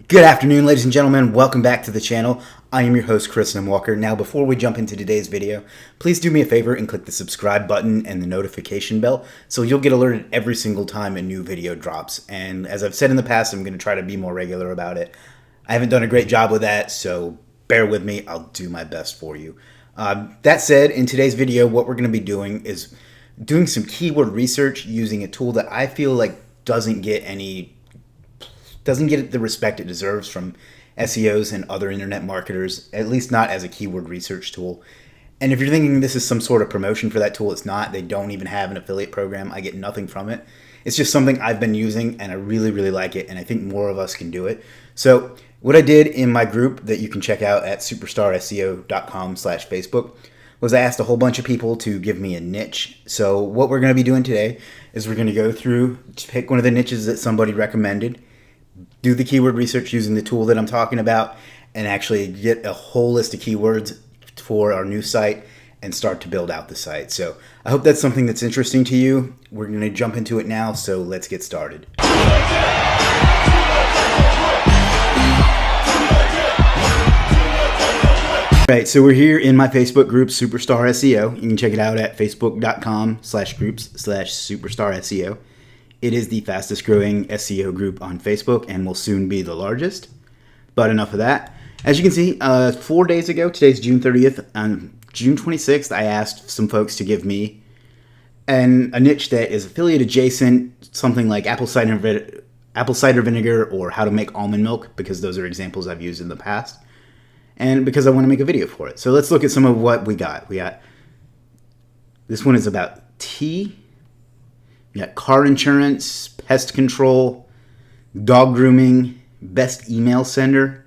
Good afternoon, ladies and gentlemen. Welcome back to the channel. I am your host, Chris Walker. Now, before we jump into today's video, please do me a favor and click the subscribe button and the notification bell so you'll get alerted every single time a new video drops. And as I've said in the past, I'm going to try to be more regular about it. I haven't done a great job with that, so bear with me. I'll do my best for you. That said, in today's video, what we're going to be doing is doing some keyword research using a tool that I feel like doesn't get the respect it deserves from SEOs and other internet marketers, at least not as a keyword research tool. And if you're thinking this is some sort of promotion for that tool, it's not. They don't even have an affiliate program. I get nothing from it. It's just something I've been using and I really, really like it, and I think more of us can do it. So what I did in my group that you can check out at superstarseo.com/Facebook was I asked a whole bunch of people to give me a niche. So what we're going to be doing today is we're going to go through, pick one of the niches that somebody recommended, do the keyword research using the tool that I'm talking about, and actually get a whole list of keywords for our new site and start to build out the site. So I hope that's something that's interesting to you. We're going to jump into it now, so let's get started. Right, so we're here in my Facebook group, Superstar SEO. You can check it out at facebook.com/groups/Superstar SEO. It is the fastest growing SEO group on Facebook and will soon be the largest. But enough of that. As you can see, 4 days ago, today's June 30th, on June 26th, I asked some folks to give me a niche that is affiliate adjacent, something like apple cider vinegar or how to make almond milk, because those are examples I've used in the past, and because I want to make a video for it. So let's look at some of what we got. This one is about tea. We got car insurance, pest control, dog grooming, best email sender,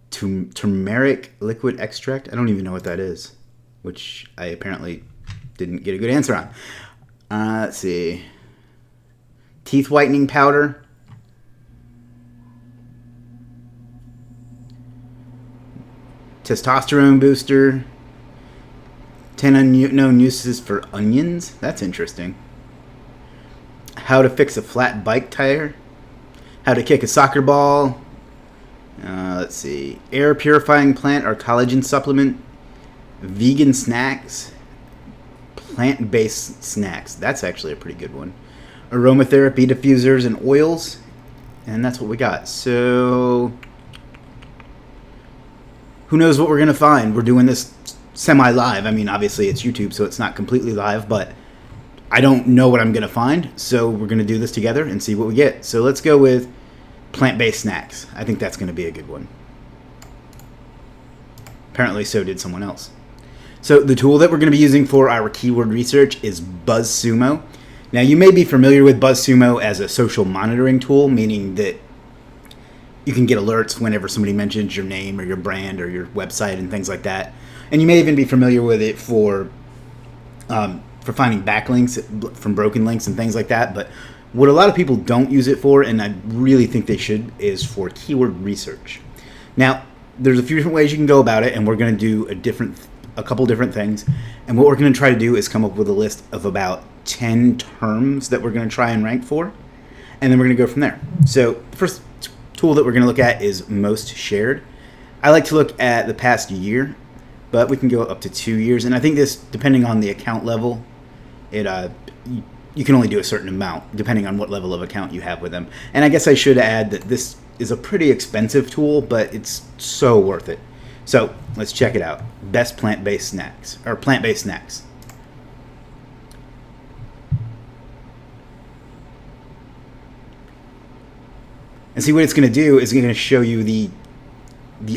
turmeric liquid extract. I don't even know what that is, which I apparently didn't get a good answer on. Let's see. Teeth whitening powder. Testosterone booster. 10 unknown uses for onions. That's interesting. How to fix a flat bike tire. How to kick a soccer ball. Let's see. Air purifying plant or collagen supplement. Vegan snacks. Plant-based snacks. That's actually a pretty good one. Aromatherapy diffusers and oils. And that's what we got. So who knows what we're going to find? We're doing this semi-live. I mean, obviously it's YouTube, so it's not completely live, but I don't know what I'm going to find, so we're going to do this together and see what we get. So let's go with plant-based snacks. I think that's going to be a good one. Apparently so did someone else. So the tool that we're going to be using for our keyword research is BuzzSumo. Now, you may be familiar with BuzzSumo as a social monitoring tool, meaning that you can get alerts whenever somebody mentions your name or your brand or your website and things like that. And you may even be familiar with it for finding backlinks from broken links and things like that. But what a lot of people don't use it for, and I really think they should, is for keyword research. Now, there's a few different ways you can go about it, and we're going to do a couple different things. And what we're going to try to do is come up with a list of about 10 terms that we're going to try and rank for, and then we're going to go from there. So the first tool that we're going to look at is most shared. I like to look at the past year, but we can go up to 2 years, and I think this, depending on the account level, you can only do a certain amount depending on what level of account you have with them. And I guess I should add that this is a pretty expensive tool, but it's so worth it. So let's check it out. Best plant-based snacks, or plant-based snacks. And see what it's going to do is going to show you the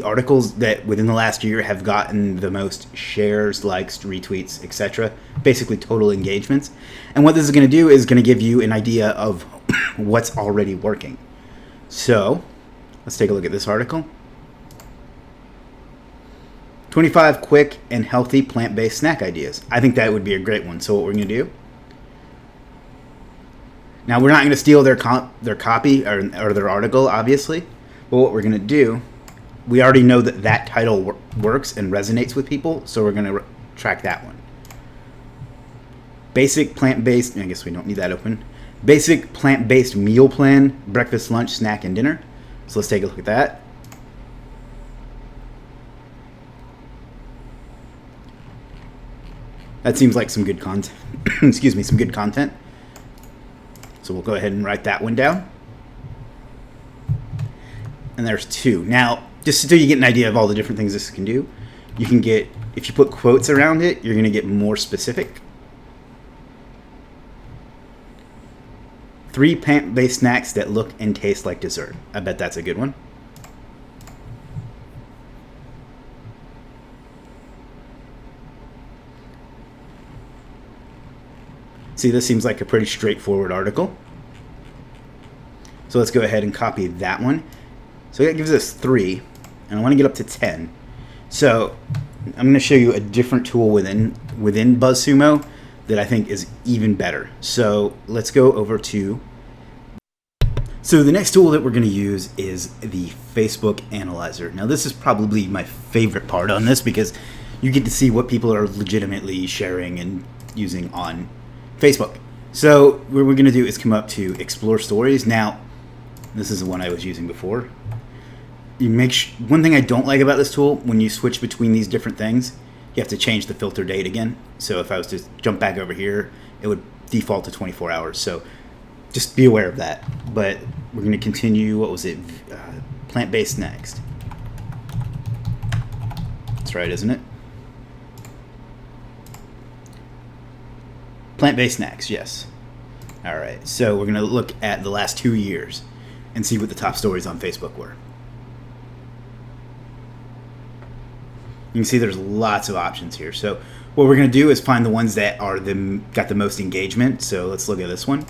articles that within the last year have gotten the most shares, likes, retweets, etc. Basically total engagements. And what this is going to do is going to give you an idea of what's already working. So let's take a look at this article. 25 quick and healthy plant-based snack ideas. I think that would be a great one. So what we're going to do, now we're not going to steal their copy or their article, obviously. But what we're going to do, we already know that title works and resonates with people, so we're going to track that one. Basic plant-based, I guess we don't need that open. Basic plant-based meal plan, breakfast, lunch, snack, and dinner. So let's take a look at that. That seems like some good content. Excuse me, some good content. So we'll go ahead and write that one down. And there's 2. Now, just so you get an idea of all the different things this can do, you can get, if you put quotes around it, you're going to get more specific. 3 plant-based snacks that look and taste like dessert. I bet that's a good one. See, this seems like a pretty straightforward article. So let's go ahead and copy that one. So that gives us 3, and I want to get up to 10. So I'm going to show you a different tool within BuzzSumo that I think is even better. So let's go over to... So the next tool that we're going to use is the Facebook Analyzer. Now this is probably my favorite part on this because you get to see what people are legitimately sharing and using on Facebook. So what we're going to do is come up to Explore Stories. Now, this is the one I was using before. You make one thing I don't like about this tool, when you switch between these different things, you have to change the filter date again. So if I was to jump back over here, it would default to 24 hours. So just be aware of that. But we're going to continue, what was it? Plant-based next. That's right, isn't it? Plant-based snacks, yes. All right, so we're going to look at the last 2 years and see what the top stories on Facebook were. You can see there's lots of options here. So what we're going to do is find the ones that are got the most engagement. So let's look at this one.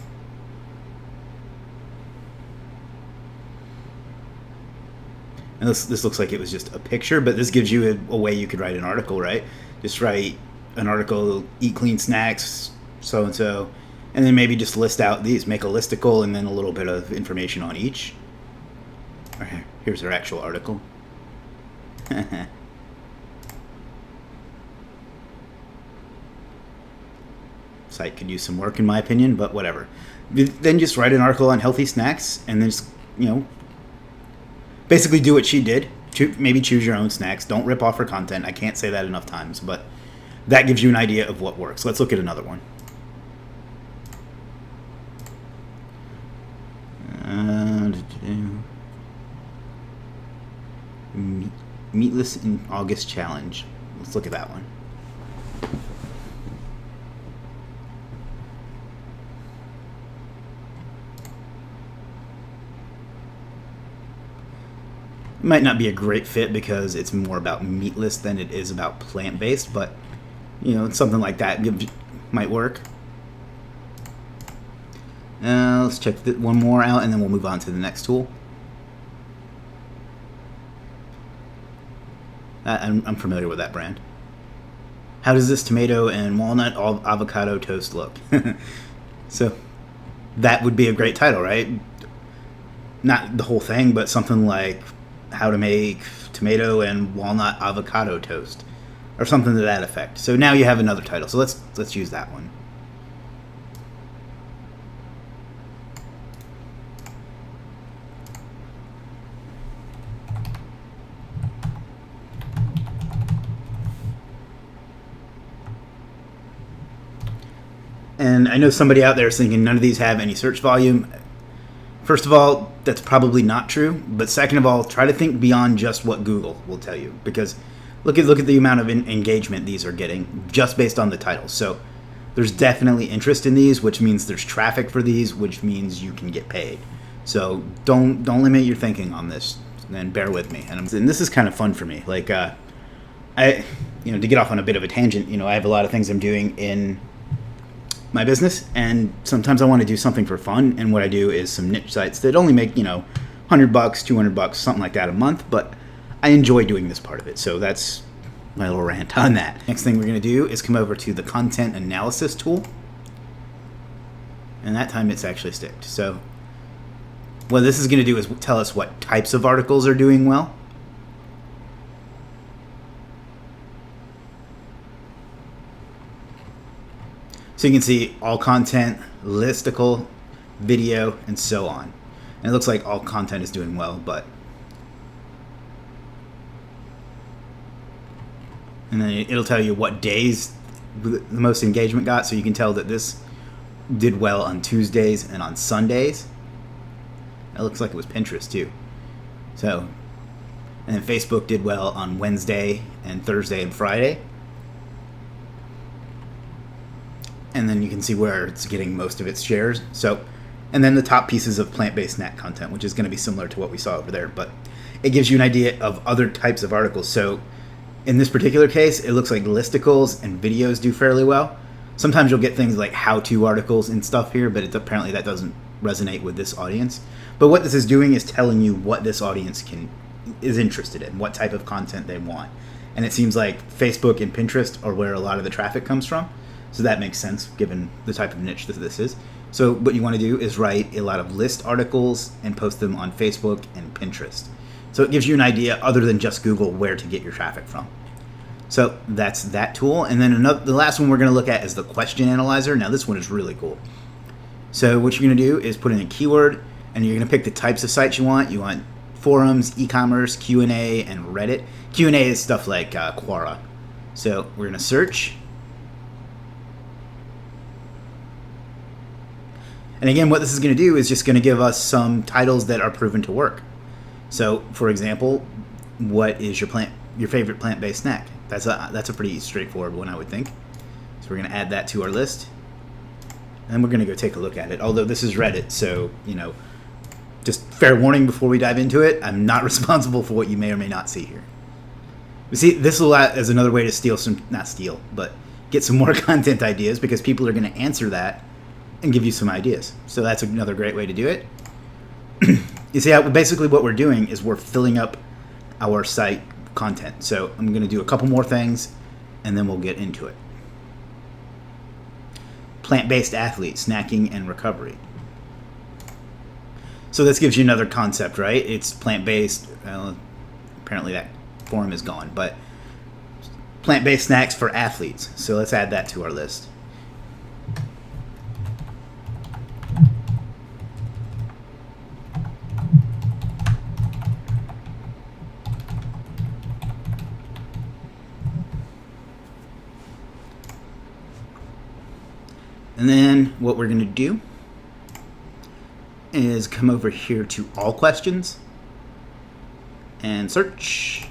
And this looks like it was just a picture, but this gives you a way you could write an article, right? Just write an article, eat clean snacks, so-and-so, and then maybe just list out these, make a listicle, and then a little bit of information on each. Okay, here's our actual article. Site could use some work in my opinion, but whatever. Then just write an article on healthy snacks, and then just, basically do what she did. Maybe choose your own snacks. Don't rip off her content. I can't say that enough times, but that gives you an idea of what works. Let's look at another one. Meatless in August challenge. Let's look at that one. It might not be a great fit because it's more about meatless than it is about plant-based, but something like that might work. Let's check one more out, and then we'll move on to the next tool. I'm familiar with that brand. How does this tomato and walnut avocado toast look? So that would be a great title, right? Not the whole thing, but something like how to make tomato and walnut avocado toast, or something to that effect. So now you have another title. So let's use that one. And I know somebody out there is thinking none of these have any search volume. First of all, that's probably not true. But second of all, try to think beyond just what Google will tell you. Because look at the amount of engagement these are getting just based on the title. So there's definitely interest in these, which means there's traffic for these, which means you can get paid. So don't limit your thinking on this, and bear with me. And this is kind of fun for me. Like to get off on a bit of a tangent, I have a lot of things I'm doing in my business, and sometimes I want to do something for fun, and what I do is some niche sites that only make $100, $200, something like that a month, but I enjoy doing this part of it. So that's my little rant on that. Next thing we're going to do is come over to the content analysis tool, and that time it's actually sticked. So what this is going to do is tell us what types of articles are doing well. So you can see all content, listicle, video, and so on. And it looks like all content is doing well, but And then it'll tell you what days the most engagement got, so you can tell that this did well on Tuesdays and on Sundays. It looks like it was Pinterest too. So, and then Facebook did well on Wednesday and Thursday and Friday. And then you can see where it's getting most of its shares. So, and then the top pieces of plant-based snack content, which is going to be similar to what we saw over there, but it gives you an idea of other types of articles. So in this particular case, it looks like listicles and videos do fairly well. Sometimes you'll get things like how-to articles and stuff here, but apparently that doesn't resonate with this audience. But what this is doing is telling you what this audience is interested in, what type of content they want. And it seems like Facebook and Pinterest are where a lot of the traffic comes from. So that makes sense given the type of niche that this is. So what you want to do is write a lot of list articles and post them on Facebook and Pinterest. So it gives you an idea other than just Google where to get your traffic from. So that's that tool. And then the last one we're going to look at is the question analyzer. Now this one is really cool. So what you're going to do is put in a keyword, and you're going to pick the types of sites you want. You want forums, e-commerce, Q&A, and Reddit. Q&A is stuff like Quora. So we're going to search. And again, what this is going to do is just going to give us some titles that are proven to work. So, for example, what is your favorite plant-based snack? That's a pretty straightforward one, I would think. So we're going to add that to our list. And then we're going to go take a look at it. Although this is Reddit, so, just fair warning before we dive into it, I'm not responsible for what you may or may not see here. You see, this will act as another way to get some more content ideas, because people are going to answer that and give you some ideas. So that's another great way to do it. You see, basically what we're doing is we're filling up our site content. So I'm going to do a couple more things, and then we'll get into it. Plant-based athlete, snacking and recovery. So this gives you another concept, right? It's plant-based. Well, apparently that forum is gone, but plant-based snacks for athletes. So let's add that to our list. And then what we're going to do is come over here to all questions and search.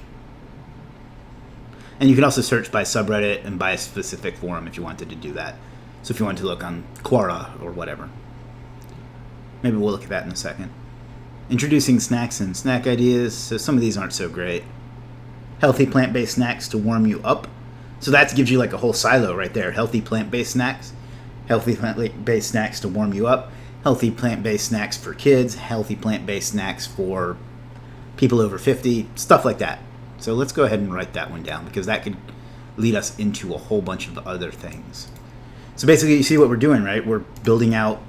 And you can also search by subreddit and by a specific forum if you wanted to do that. So if you wanted to look on Quora or whatever. Maybe we'll look at that in a second. Introducing snacks and snack ideas. So some of these aren't so great. Healthy plant-based snacks to warm you up. So that gives you like a whole silo right there. Healthy plant-based snacks. Healthy plant-based snacks to warm you up. Healthy plant-based snacks for kids. Healthy plant-based snacks for people over 50. Stuff like that. So let's go ahead and write that one down, because that could lead us into a whole bunch of other things. So basically, you see what we're doing, right? We're building out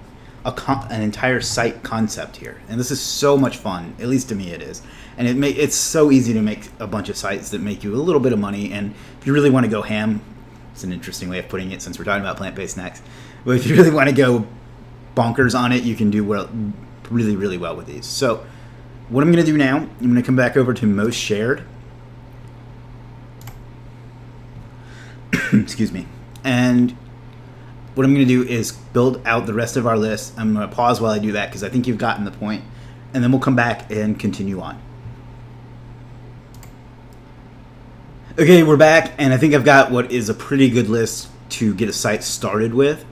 an entire site concept here. And this is so much fun. At least to me it is. And it's so easy to make a bunch of sites that make you a little bit of money. And if you really want to go ham, it's an interesting way of putting it since we're talking about plant-based snacks. But if you really want to go bonkers on it, you can do really, really well with these. So what I'm going to do now, I'm going to come back over to most shared. Excuse me. And what I'm going to do is build out the rest of our list. I'm going to pause while I do that, because I think you've gotten the point. And then we'll come back and continue on. Okay, we're back, and I think I've got what is a pretty good list to get a site started with.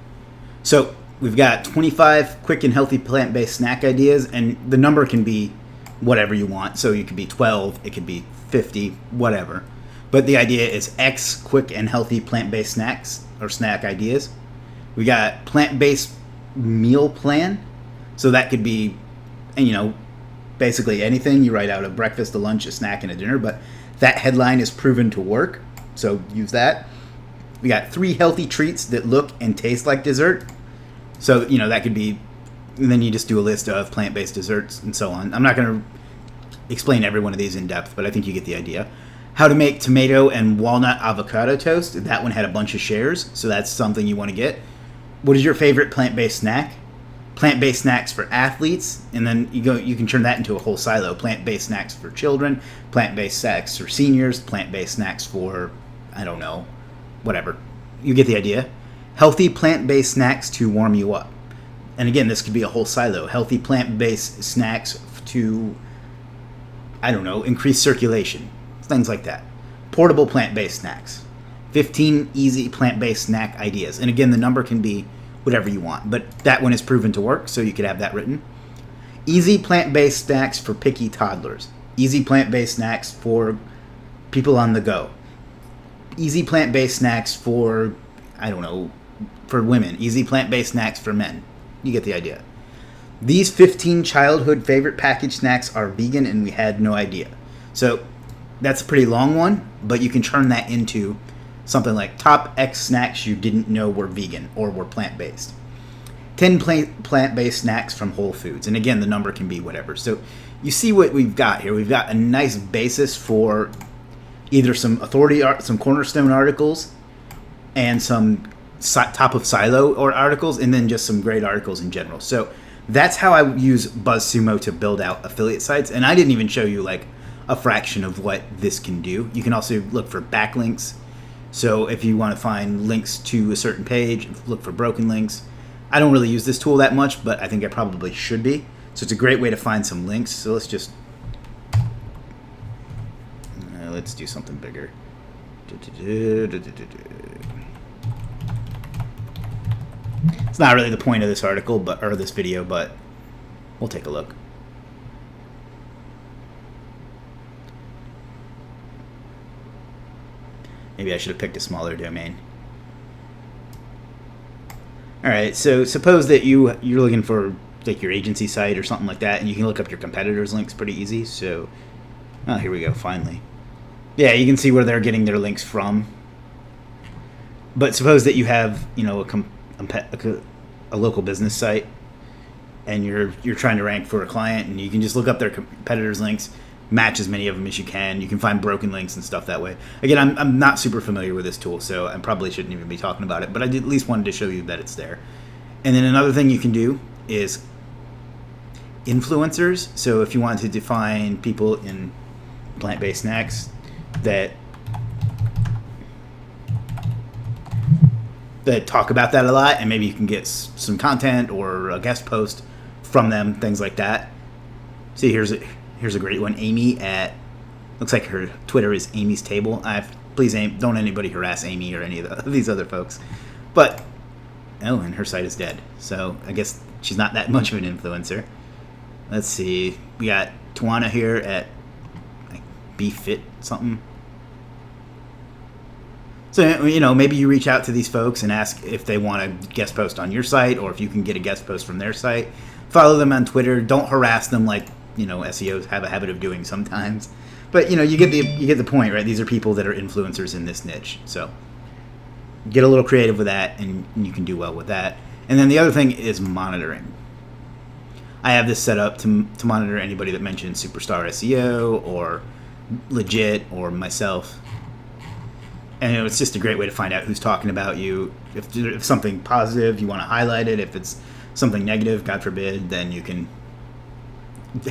So we've got 25 quick and healthy plant-based snack ideas, and the number can be whatever you want. So it could be 12, it could be 50, whatever. But the idea is X quick and healthy plant-based snacks or snack ideas. We got plant-based meal plan. So that could be, basically anything. You write out a breakfast, a lunch, a snack, and a dinner. But that headline is proven to work. So use that. We got 3 healthy treats that look and taste like dessert. So, that could be, and then you just do a list of plant-based desserts and so on. I'm not going to explain every one of these in depth, but I think you get the idea. How to make tomato and walnut avocado toast. That one had a bunch of shares, so that's something you want to get. What is your favorite plant-based snack? Plant-based snacks for athletes, and then you can turn that into a whole silo. Plant-based snacks for children, plant-based snacks for seniors, plant-based snacks for I don't know, whatever. You get the idea. Healthy plant-based snacks to warm you up. And again, this could be a whole silo. Healthy plant-based snacks to, I don't know, increase circulation. Things like that. Portable plant-based snacks. 15 easy plant-based snack ideas. And again, the number can be whatever you want. But that one is proven to work, so you could have that written. Easy plant-based snacks for picky toddlers. Easy plant-based snacks for people on the go. Easy plant-based snacks for, I don't know, for women. Easy plant-based snacks for men. You get the idea. These 15 childhood favorite packaged snacks are vegan and we had no idea. So that's a pretty long one, but you can turn that into something like top X snacks you didn't know were vegan or were plant-based. 10 plant-based snacks from Whole Foods. And again, the number can be whatever. So you see what we've got here. We've got a nice basis for either some authority, some cornerstone articles, and some top of silo or articles, and then just some great articles in general. So that's how I use BuzzSumo to build out affiliate sites. And I didn't even show you like a fraction of what this can do. You can also look for backlinks. So if you want to find links to a certain page, look for broken links. I don't really use this tool that much, but I think I probably should be. So it's a great way to find some links. So let's just let's do something bigger. It's not really the point of this article, or this video, but we'll take a look. Maybe I should have picked a smaller domain. All right, so suppose that you're looking for like your agency site or something like that, and you can look up your competitors' links pretty easy. So, here we go. Finally, yeah, you can see where they're getting their links from. But suppose that you have, a local business site, and you're trying to rank for a client, and you can just look up their competitors' links, match as many of them as you can. You can find broken links and stuff that way. Again, I'm not super familiar with this tool, so I probably shouldn't even be talking about it, but I at least wanted to show you that it's there. And then another thing you can do is influencers. So if you want to define people in plant-based snacks that talk about that a lot, and maybe you can get some content or a guest post from them, things like that. See, here's a great one. Amy at, looks like her Twitter is Amy's Table. Please, don't anybody harass Amy or any of these other folks. But, and her site is dead. So I guess she's not that much of an influencer. Let's see. We got Tawana here at like BeFit something. So, maybe you reach out to these folks and ask if they want a guest post on your site, or if you can get a guest post from their site. Follow them on Twitter. Don't harass them like, SEOs have a habit of doing sometimes. But, you get the point, right? These are people that are influencers in this niche. So get a little creative with that, and you can do well with that. And then the other thing is monitoring. I have this set up to monitor anybody that mentions Superstar SEO or Legit or myself. And it's just a great way to find out who's talking about you. If something positive, you want to highlight it. If it's something negative, God forbid, then you can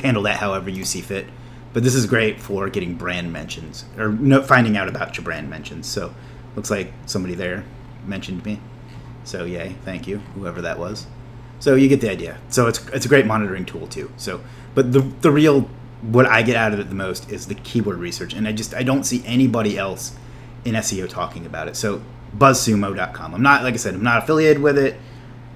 handle that however you see fit. But this is great for getting brand mentions, or finding out about your brand mentions. So looks like somebody there mentioned me. So yay, thank you, whoever that was. So you get the idea. So it's a great monitoring tool too. So, but the real, what I get out of it the most is the keyword research. And I don't see anybody else in SEO talking about it. So buzzsumo.com. I'm not affiliated with it.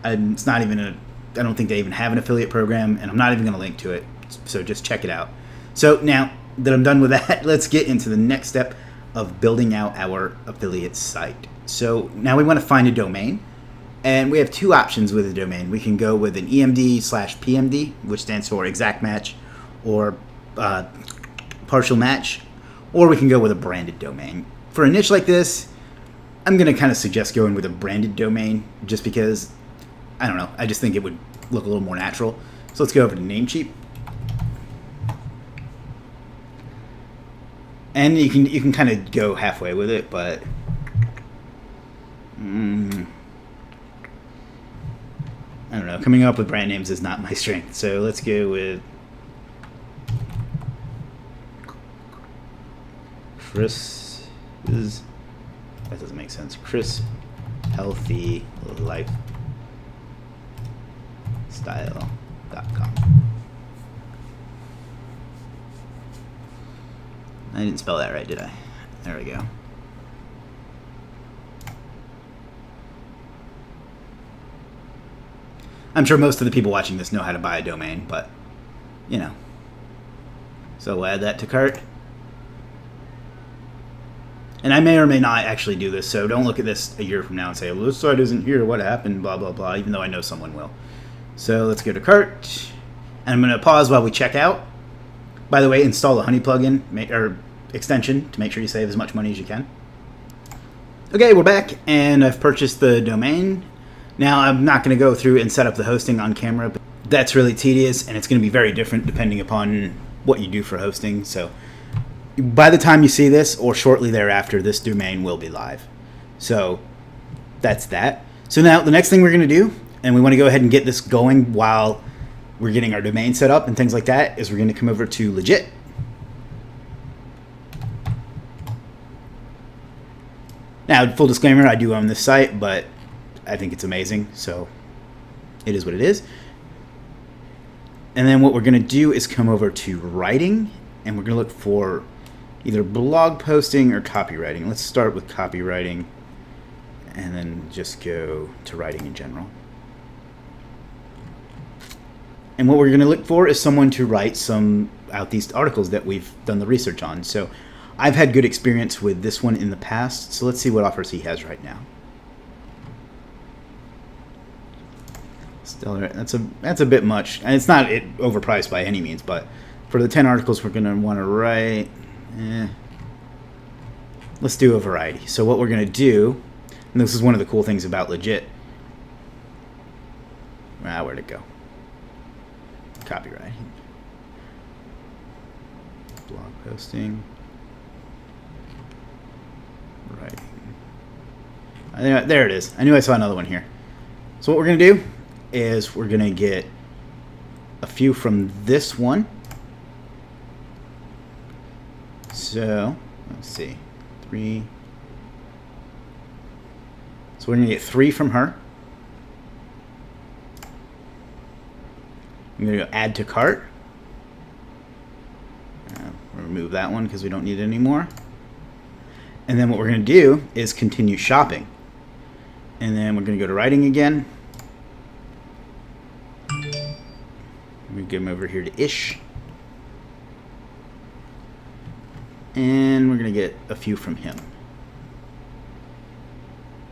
It's not even I don't think they even have an affiliate program, and I'm not even going to link to it. So just check it out. So now that I'm done with that, let's get into the next step of building out our affiliate site. So now we want to find a domain, and we have two options with a domain. We can go with an EMD/PMD, which stands for exact match or partial match, or we can go with a branded domain. For a niche like this, I'm going to kind of suggest going with a branded domain just because, I don't know, I just think it would look a little more natural. So let's go over to Namecheap. And you can kind of go halfway with it, but I don't know. Coming up with brand names is not my strength. So let's go with Chris's That doesn't make sense. Crisp, healthy lifestyle.com. I didn't spell that right, did I? There we go. I'm sure most of the people watching this know how to buy a domain, but, you know. So we'll add that to cart. And I may or may not actually do this, so don't look at this a year from now and say, well, this site isn't here, what happened, blah, blah, blah, even though I know someone will. So let's go to cart. And I'm going to pause while we check out. By the way, install the Honey plugin or extension to make sure you save as much money as you can. Okay, we're back, and I've purchased the domain. Now, I'm not going to go through and set up the hosting on camera, but that's really tedious, and it's going to be very different depending upon what you do for hosting. So by the time you see this, or shortly thereafter, this domain will be live. So that's that. So now the next thing we're going to do, and we want to go ahead and get this going while we're getting our domain set up and things like that, is we're going to come over to Legit. Now, full disclaimer, I do own this site, but I think it's amazing, so it is what it is. And then what we're going to do is come over to writing, and we're going to look for either blog posting or copywriting. Let's start with copywriting, and then just go to writing in general. And what we're going to look for is someone to write some out these articles that we've done the research on. So I've had good experience with this one in the past, so let's see what offers he has right now. Stellar, that's a bit much, and it's not overpriced by any means, but for the 10 articles we're going to want to write, let's do a variety. So what we're going to do, and this is one of the cool things about Legit, where'd it go? Copywriting, blog posting, writing. There it is. I knew I saw another one here. So what we're going to do is we're going to get a few from this one. So, let's see. 3. So we're going to get 3 from her. I'm going to go add to cart. Remove that one because we don't need it anymore. And then what we're going to do is continue shopping. And then we're going to go to writing again. We get him over here to Ish. And we're going to get a few from him.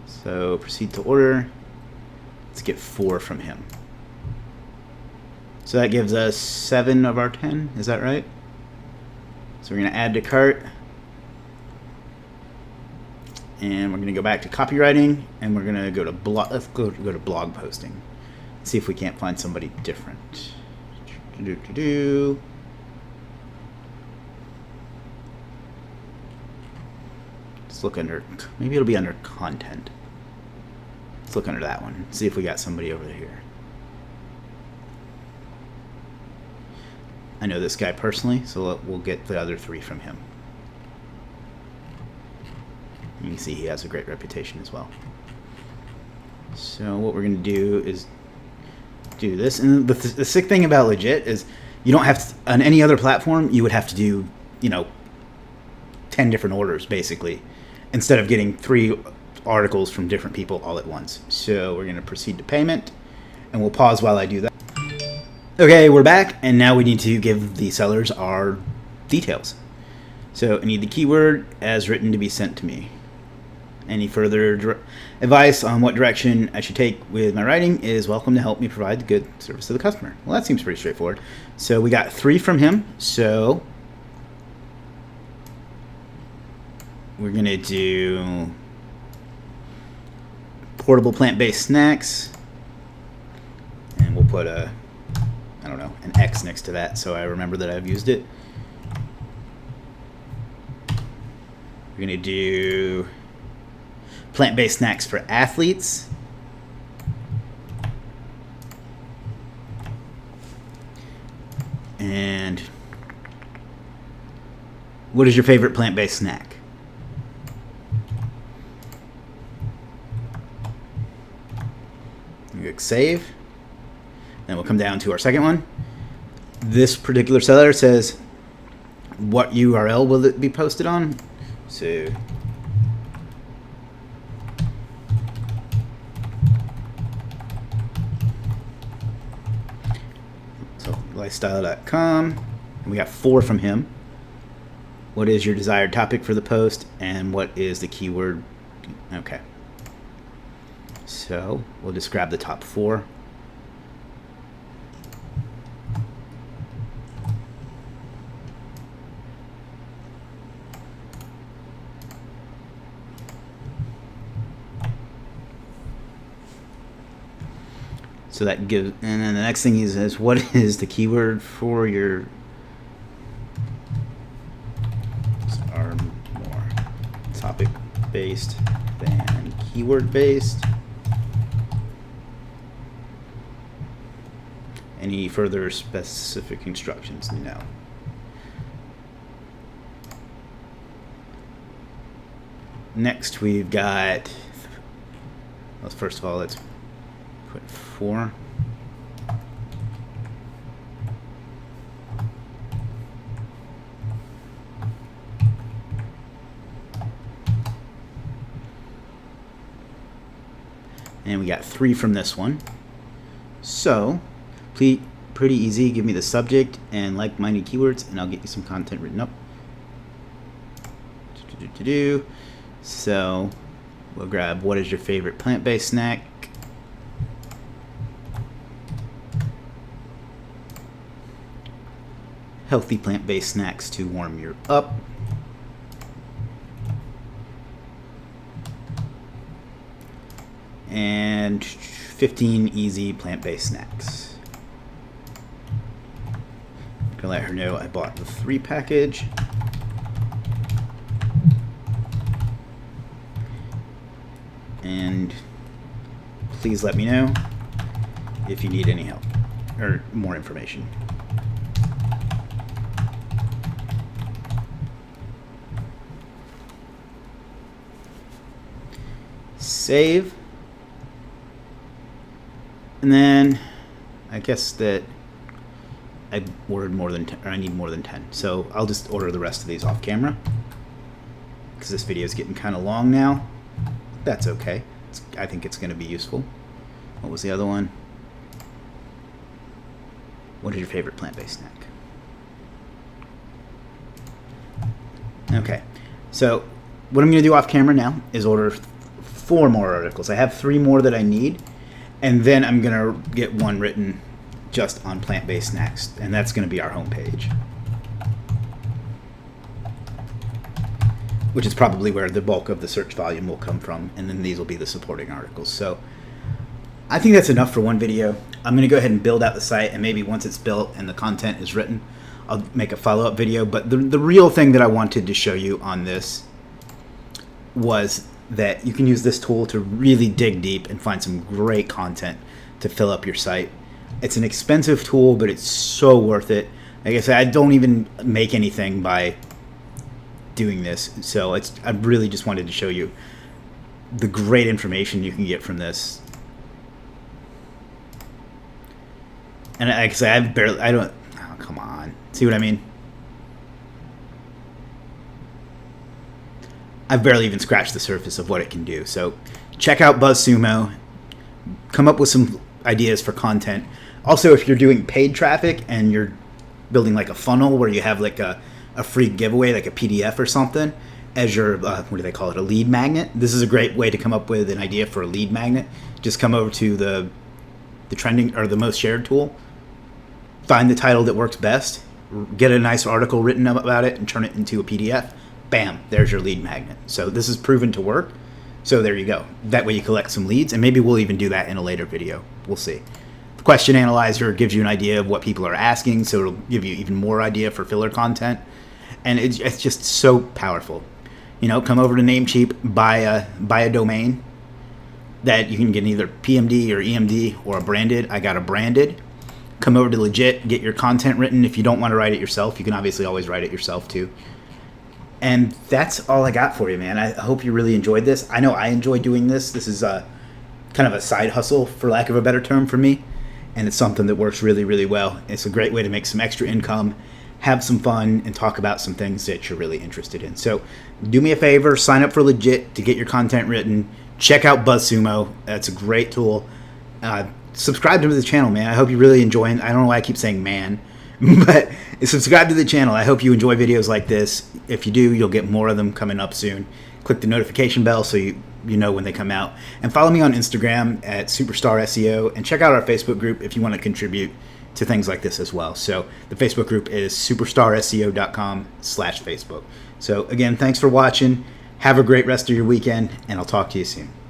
So proceed to order. Let's get 4 from him. So that gives us 7 of our 10. Is that right? So we're going to add to cart. And we're going to go back to copywriting. And we're going to go to let's go to blog posting. See if we can't find somebody different. Let's look under, maybe it'll be under content. Let's look under that one. See if we got somebody over here. I know this guy personally, so we'll get the other 3 from him. You can see he has a great reputation as well. So what we're going to do is do this. And the sick thing about Legit is you don't have to, on any other platform, you would have to do, 10 different orders, basically, instead of getting 3 articles from different people all at once. So we're going to proceed to payment, and we'll pause while I do that. Okay, we're back, and now we need to give the sellers our details. So I need the keyword as written to be sent to me. Any further advice on what direction I should take with my writing is welcome to help me provide good service to the customer. Well, that seems pretty straightforward. So we got 3 from him. So we're going to do portable plant-based snacks. And we'll put an X next to that so I remember that I've used it. We're going to do plant-based snacks for athletes. And what is your favorite plant-based snack? click save. Then we'll come down to our second one. This particular seller says what URL will it be posted on. So lifestyle.com. We got 4 from him. What is your desired topic for the post, and what is the keyword? Okay. So we'll just grab the top 4. So that gives, and then the next thing he says, what is the keyword for your are more topic based than keyword based? Any further specific instructions? No. Next we've got, well, first of all, let's put 4. And we got 3 from this one. So, pretty easy. Give me the subject and like-minded keywords, and I'll get you some content written up. So, we'll grab what is your favorite plant-based snack. Healthy plant-based snacks to warm you up. And 15 easy plant-based snacks. I'm gonna let her know I bought the 3 package. And please let me know if you need any help or more information. Save. And then I guess that I ordered more than 10, or I need more than 10. So I'll just order the rest of these off camera because this video is getting kind of long now. That's okay. I think it's going to be useful. What was the other one? What is your favorite plant-based snack? Okay. So what I'm going to do off camera now is order 4 more articles. I have 3 more that I need. And then I'm going to get one written just on plant-based snacks. And that's going to be our homepage. Which is probably where the bulk of the search volume will come from. And then these will be the supporting articles. So I think that's enough for one video. I'm going to go ahead and build out the site. And maybe once it's built and the content is written, I'll make a follow-up video. But the real thing that I wanted to show you on this was that you can use this tool to really dig deep and find some great content to fill up your site. It's an expensive tool, but it's so worth it. Like I said, I don't even make anything by doing this. So I really just wanted to show you the great information you can get from this. And like I said, oh, come on. See what I mean? I've barely even scratched the surface of what it can do. So check out BuzzSumo. Come up with some ideas for content. Also, if you're doing paid traffic and you're building like a funnel where you have like a free giveaway, like a PDF or something, as your, what do they call it, a lead magnet. This is a great way to come up with an idea for a lead magnet. Just come over to the trending or the most shared tool. Find the title that works best. Get a nice article written about it and turn it into a PDF. Bam, there's your lead magnet. So this is proven to work. So there you go. That way you collect some leads, and maybe we'll even do that in a later video. We'll see. The question analyzer gives you an idea of what people are asking, so it'll give you even more idea for filler content. And it's just so powerful. You know, come over to Namecheap, buy a domain that you can get either PMD or EMD or a branded. I got a branded. Come over to Legit, get your content written. If you don't want to write it yourself, you can obviously always write it yourself too. And that's all I got for you, man. I hope you really enjoyed this. I know I enjoy doing this. This is kind of a side hustle, for lack of a better term, for me. And it's something that works really, really well. It's a great way to make some extra income, have some fun, and talk about some things that you're really interested in. So do me a favor, sign up for Legit to get your content written. Check out BuzzSumo. That's a great tool. Subscribe to the channel, man. I hope you really enjoy it. I don't know why I keep saying man, but subscribe to the channel. I hope you enjoy videos like this. If you do, you'll get more of them coming up soon. Click the notification bell so you know when they come out. And follow me on Instagram at Superstar SEO, and check out our Facebook group if you want to contribute to things like this as well. So the Facebook group is superstarseo.com/Facebook. So again, thanks for watching. Have a great rest of your weekend, and I'll talk to you soon.